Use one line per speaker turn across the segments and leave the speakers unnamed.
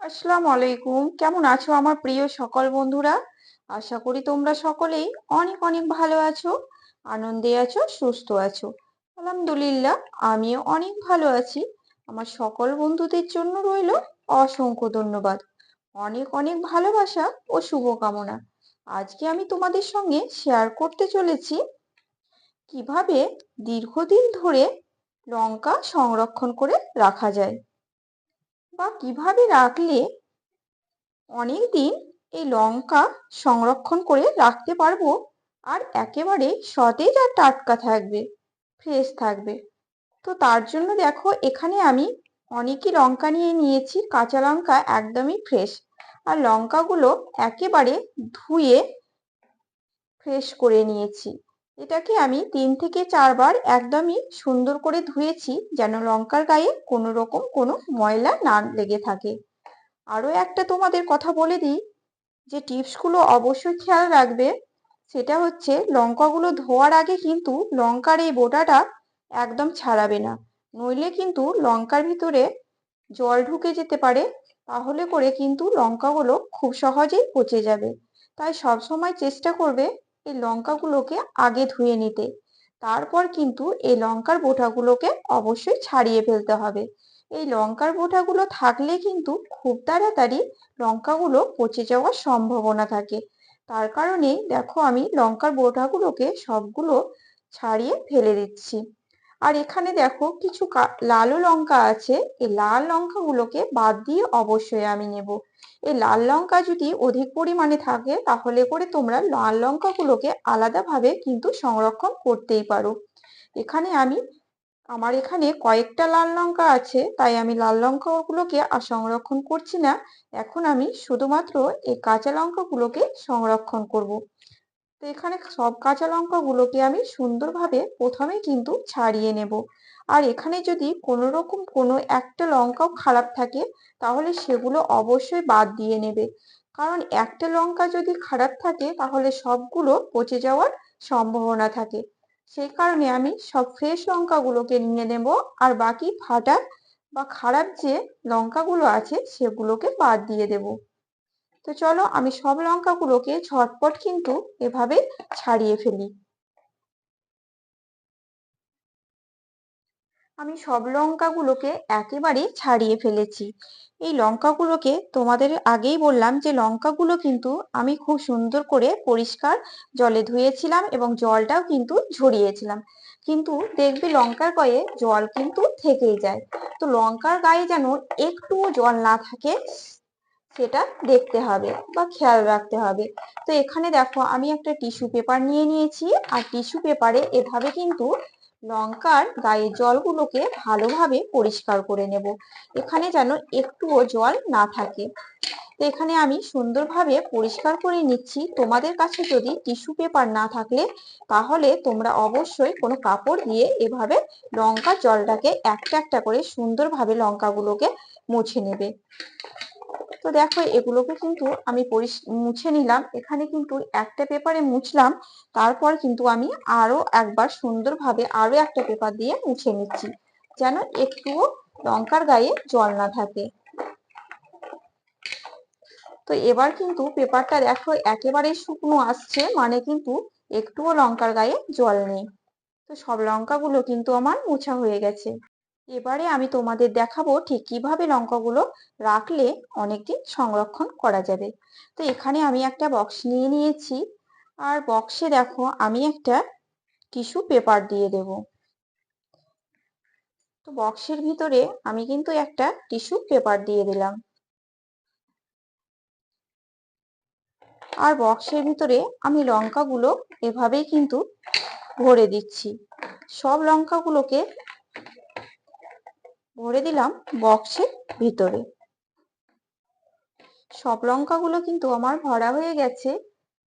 আসসালামু আলাইকুম। কেমন আছো আমার প্রিয় সকল বন্ধুরা? আশা করি তোমরা সকলেই অনেক অনেক ভালো আছো, আনন্দে আছো, সুস্থ আছো। আলহামদুলিল্লাহ, আমিও অনেক ভালো আছি। আমার সকল বন্ধুদের জন্য রইল অসংখ্য ধন্যবাদ, অনেক অনেক ভালোবাসা ও শুভকামনা। আজকে আমি তোমাদের সঙ্গে শেয়ার করতে চলেছি কিভাবে দীর্ঘদিন ধরে লঙ্কা সংরক্ষণ করে রাখা যায়, বা কিভাবে রাখলে অনেকদিন এই লঙ্কা সংরক্ষণ করে রাখতে পারবো আর একেবারে সতেজ আর টাটকা থাকবে, ফ্রেশ থাকবে। তো তার জন্য দেখো, এখানে আমি অনেকই লঙ্কা নিয়ে নিয়েছি, কাঁচা লঙ্কা একদমই ফ্রেশ। আর লঙ্কাগুলো একেবারে ধুয়ে ফ্রেশ করে নিয়েছি। এটাকে আমি 3 থেকে 4 বার একদমই সুন্দর করে ধুয়েছি, যেন লঙ্কার গায়ে কোনো রকম কোনো ময়লা না লেগে থাকে। আরো একটা তোমাদের কথা বলে দিই, যে টিপসগুলো অবশ্যই খেয়াল রাখবে, সেটা হচ্ছে লঙ্কাগুলো ধোয়ার আগে কিন্তু লঙ্কার এই বোটাটা একদম ছাড়াবে না, নইলে কিন্তু লঙ্কার ভিতরে জল ঢুকে যেতে পারে, তাহলে করে কিন্তু লঙ্কাগুলো খুব সহজেই পচে যাবে। তাই সব সময় চেষ্টা করবে এই লঙ্কাগুলোকে আগে ধুয়ে নিতে, তারপর কিন্তু এই লঙ্কার বোঁটাগুলোকে অবশ্যই ছাড়িয়ে ফেলতে হবে। এই লঙ্কার বোঁটাগুলো থাকলে কিন্তু খুব তাড়াতাড়ি লঙ্কাগুলো পচে যাওয়ার সম্ভাবনা থাকে। তার কারণেই দেখো, আমি লঙ্কার বোঁটাগুলোকে সবগুলো ছাড়িয়ে ফেলে দিচ্ছি। আর এখানে দেখো, কিছু লালও লঙ্কা আছে, এই লাল লঙ্কাগুলোকে বাদ দিয়ে অবশ্যই আমি নেব। এই লাল লঙ্কা যদি অধিক পরিমাণে থাকে, তাহলে করে তোমরা লাল লঙ্কাগুলোকে আলাদাভাবে কিন্তু সংরক্ষণ করতেই পারো। এখানে আমার এখানে কয়েকটা লাল লঙ্কা আছে, তাই আমি লাল লঙ্কাগুলোকে আর সংরক্ষণ করছি না। এখন আমি শুধুমাত্র এই কাঁচা লঙ্কাগুলোকে সংরক্ষণ করব। তো এখানে সব কাঁচা লঙ্কাগুলোকে আমি সুন্দরভাবে প্রথমে কিন্তু ছাড়িয়ে নেব। আর এখানে যদি কোনো রকম কোনো একটা লঙ্কাও খারাপ থাকে, তাহলে সেগুলো অবশ্যই বাদ দিয়ে নেবে। কারণ একটা লঙ্কা যদি খারাপ থাকে, তাহলে সবগুলো পচে যাওয়ার সম্ভাবনা থাকে। সেই কারণে আমি সব ফ্রেশ লঙ্কাগুলোকে নিয়ে নেব, আর বাকি ফাটা বা খারাপ যে লঙ্কাগুলো আছে সেগুলোকে বাদ দিয়ে দেব। তো চলো, আমি সব লঙ্কাগুলোকে ঝটপট কিন্তু এভাবে ছাড়িয়ে ফেলি। আমি সব লঙ্কাগুলোকে একেবারে ছাড়িয়ে ফেলেছি। এই লঙ্কাগুলোকে তোমাদের আগেই বললাম যে লঙ্কাগুলো কিন্তু আমি খুব সুন্দর করে পরিষ্কার জলে ধুয়েছিলাম এবং জলটাও কিন্তু ঝরিয়েছিলাম। কিন্তু দেখবে লঙ্কার গায়ে জল কিন্তু থেকেই যায়। তো লঙ্কার গায়ে যেন একটুও জল না থাকে, সেটা দেখতে হবে বা খেয়াল রাখতে হবে। তো এখানে দেখো, আমি একটা টিস্যু পেপার নিয়ে নিয়েছি, আর টিস্যু পেপারে এভাবে কিন্তু লঙ্কার গায়ে জলগুলোকে ভালোভাবে পরিষ্কার করে নেব, এখানে যেন একটুও জল না থাকে। তো এখানে আমি সুন্দরভাবে পরিষ্কার করে নিচ্ছি। তোমাদের কাছে যদি টিস্যু পেপার না থাকলে, তাহলে তোমরা অবশ্যই কোনো কাপড় দিয়ে এভাবে লঙ্কার জলটাকে একটা একটা করে সুন্দরভাবে লঙ্কাগুলোকে মুছে নেবে। তো দেখো, এগুলোকে কিন্তু আমি মুছে নিলাম। এখানে কিন্তু একটা পেপারে মুছলাম, তারপর কিন্তু আমি আরো একবার সুন্দরভাবে আরো একটা পেপার দিয়ে মুছে নিচ্ছি, যেন একটুও লঙ্কার গায়ে জল না থাকে। তো এবার কিন্তু পেপারটা দেখো একেবারে শুকনো আসছে, মানে কিন্তু একটুও লঙ্কার গায়ে জল নেই। তো সব লঙ্কাগুলো কিন্তু আমার মোছা হয়ে গেছে। এবারে আমি তোমাদের দেখাবো ঠিক কিভাবে লঙ্কাগুলো রাখলে অনেকদিন সংরক্ষণ করা যাবে। তো এখানে আমি একটা বক্স নিয়ে নিয়েছি, আর বক্সে দেখো আমি একটা টিস্যু পেপার দিয়ে দেব। তো বক্সের ভিতরে আমি কিন্তু একটা টিস্যু পেপার দিয়ে দিলাম, আর বক্সের ভিতরে আমি লঙ্কাগুলো এভাবেই কিন্তু ভরে দিচ্ছি। সব লঙ্কাগুলোকে ভরে দিলাম বক্সের ভিতরে। সব লঙ্কাগুলো কিন্তু আমার ভরা হয়ে গেছে।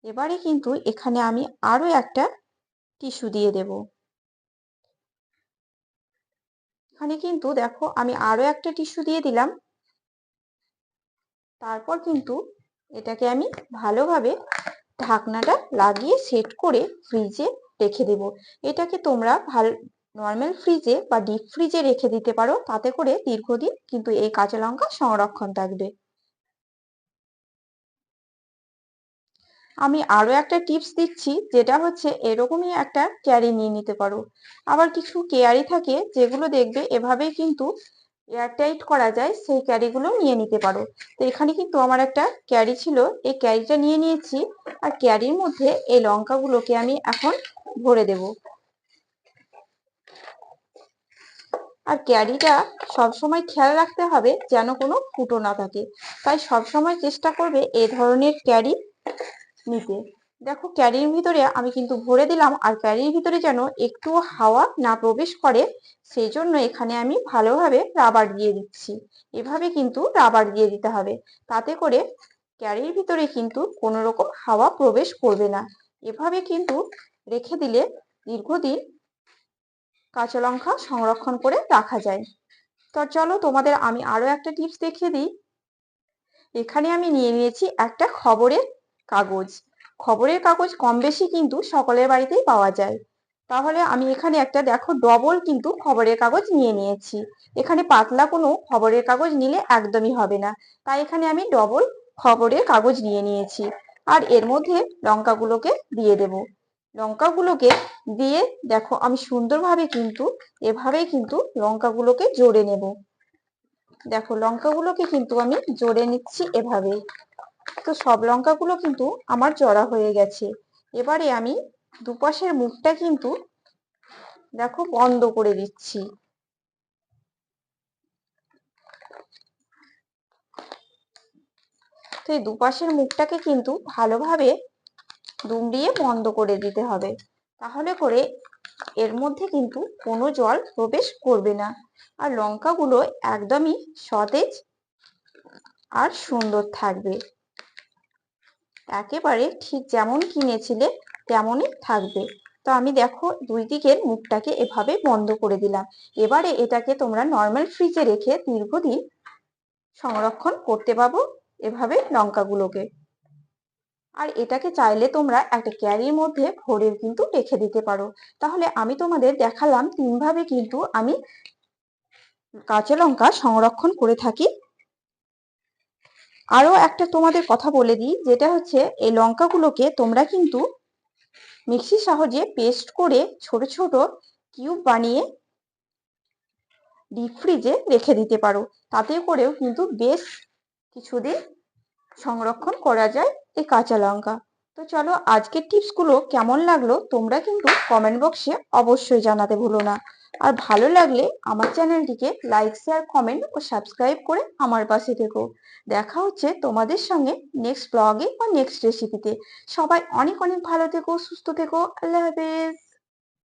এবারে কিন্তু এখানে আমি আরো একটা টিস্যু দিয়ে দেব। এখানে কিন্তু দেখো, আমি আরো একটা টিস্যু দিয়ে দিলাম। তারপর কিন্তু এটাকে আমি ভালোভাবে ঢাকনাটা লাগিয়ে সেট করে ফ্রিজে রেখে দেব। এটাকে তোমরা নর্মাল ফ্রিজে বা ডিপ ফ্রিজে রেখে দিতে পারো, তাতে করে দীর্ঘদিন কিন্তু এই কাঁচা লঙ্কা সংরক্ষণ থাকবে। আমি আরো একটা টিপস দিচ্ছি, যেটা হচ্ছে এরকমই একটা ক্যারি নিয়ে নিতে পারো। আবার কিছু ক্যারি থাকে যেগুলো দেখবে এভাবেই কিন্তু এয়ারটাইট করা যায়, সেই ক্যারিগুলো নিয়ে নিতে পারো। তো এখানে কিন্তু আমার একটা ক্যারি ছিল, এই ক্যারিটা নিয়ে নিয়েছি। আর ক্যারির মধ্যে এই লঙ্কাগুলোকে আমি এখন ভরে দেব। আর ক্যারিটা সবসময় খেয়াল রাখতে হবে যেন কোনো ফুটো না থাকে, তাই সবসময় চেষ্টা করবে এই ধরনের ক্যারি নিতে। দেখো ক্যারির ভিতরে আমি কিন্তু ভরে দিলাম, আর ক্যারির ভিতরে যেন একটু হাওয়া না প্রবেশ করে, সেই জন্য এখানে আমি ভালোভাবে রাবার দিয়ে দিচ্ছি। এভাবে কিন্তু রাবার দিয়ে দিতে হবে, তাতে করে ক্যারির ভিতরে কিন্তু কোনো রকম হাওয়া প্রবেশ করবে না। এভাবে কিন্তু রেখে দিলে দীর্ঘদিন কাঁচা লঙ্কা সংরক্ষণ করে রাখা যায়। তো চলো তোমাদের আমি আরো একটা টিপস দেখিয়ে দিই। এখানে আমি নিয়ে নিয়েছি একটা খবরের কাগজ। খবরের কাগজ কম বেশি কিন্তু সকলের বাড়িতেই পাওয়া যায়। তাহলে আমি এখানে একটা দেখো ডবল কিন্তু খবরের কাগজ নিয়ে নিয়েছি। এখানে পাতলা কোনো খবরের কাগজ নিলে একদমই হবে না, তাই এখানে আমি ডবল খবরের কাগজ নিয়ে নিয়েছি। আর এর মধ্যে লঙ্কাগুলোকে দিয়ে দেব। লঙ্কাগুলোকে দিয়ে দেখো আমি সুন্দরভাবে কিন্তু এভাবেই কিন্তু লঙ্কাগুলোকে জোড়ে নেব। দেখো লঙ্কাগুলোকে কিন্তু আমি জোড়ে নিচ্ছি এভাবে। তো সব লঙ্কাগুলো কিন্তু আমার জড়া হয়ে গেছে। এবারে আমি দুপাশের মুখটা কিন্তু দেখো বন্ধ করে দিচ্ছি। তো এই দুপাশের মুখটাকে কিন্তু ভালোভাবে দুমড়িয়ে বন্ধ করে দিতে হবে, তাহলে করে এর মধ্যে কিন্তু কোনো জল প্রবেশ করবে না, আর লঙ্কাগুলো একদমই সতেজ আর সুন্দর থাকবে। একেবারে ঠিক যেমন কিনেছিলে তেমনই থাকবে। তো আমি দেখো দুই দিকের মুখটাকে এভাবে বন্ধ করে দিলাম। এবারে এটাকে তোমরা নর্মাল ফ্রিজে রেখে দীর্ঘদিন সংরক্ষণ করতে পারবো এভাবে লঙ্কাগুলোকে। আর এটাকে চাইলে তোমরা একটা ক্যারির মধ্যে ভরে কিন্তু রেখে দিতে পারো। তাহলে আমি তোমাদের দেখালাম তিনভাবে কিন্তু আমি কাঁচা লঙ্কা সংরক্ষণ করে থাকি। আরো একটা তোমাদের কথা বলে দিই, যেটা হচ্ছে এই লঙ্কাগুলোকে তোমরা কিন্তু মিক্সির সাহায্যে পেস্ট করে ছোট ছোট কিউব বানিয়ে ডিপ ফ্রিজে রেখে দিতে পারো। তাতে করেও কিন্তু বেশ কিছুদিন সংরক্ষণ করা যায় এই কাঁচা লঙ্কা। তো চলো আজকের টিপসগুলো কেমন লাগলো তোমরা কিন্তু কমেন্ট বক্সে অবশ্যই জানাতে ভুলো না। আর ভালো লাগলে আমার চ্যানেলটিকে লাইক শেয়ার কমেন্ট ও সাবস্ক্রাইব করে আমার পাশে থেকো। দেখা হচ্ছে তোমাদের সঙ্গে নেক্সট ব্লগে বা নেক্সট রেসিপিতে। সবাই অনেক অনেক ভালো থেকো, সুস্থ থেকো। আল্লাহ হাফেজ।